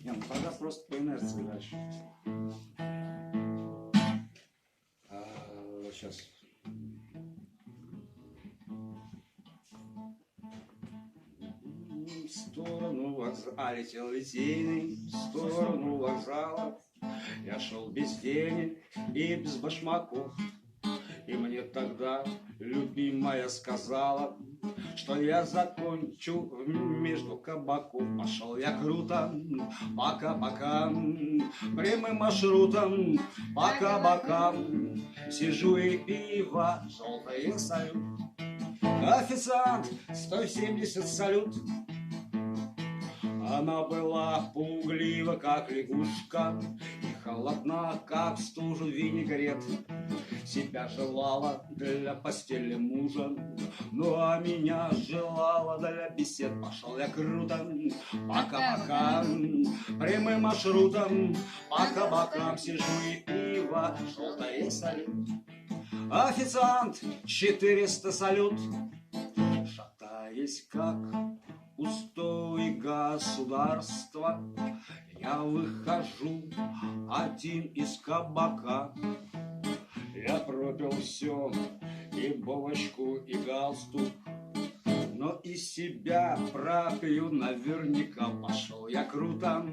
Не, ну тогда просто по инерции дальше. Сейчас. В сторону вокзала, летел литейный, в сторону вокзала. Я шел без денег и без башмаков. И мне тогда любимая сказала, что я закончу между кабаков. Пошел я круто, пока-пока, прямым маршрутом, по кабакам. Сижу и пиво, желтое салют. Официант, 170 салют. Она была пуглива, как лягушка, и холодна, как в стужу винегрет. Себя желала для постели мужа, ну а меня желала для бесед. Пошел я круто, пока-пока, прямым маршрутом, по кабакам. Сижу и пиво, желтое салют. Официант, 400 салют. Шатаясь, как устои государства, я выхожу один из кабака. Я пропил все, и булочку, и галстук, но из себя пропью наверняка. Пошел я круто,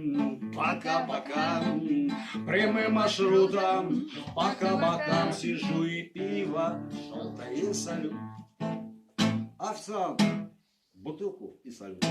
пока-пока, прямым маршрутом, по кабакам. Сижу и пиво, желтое салют. Официант, бутылку и салют.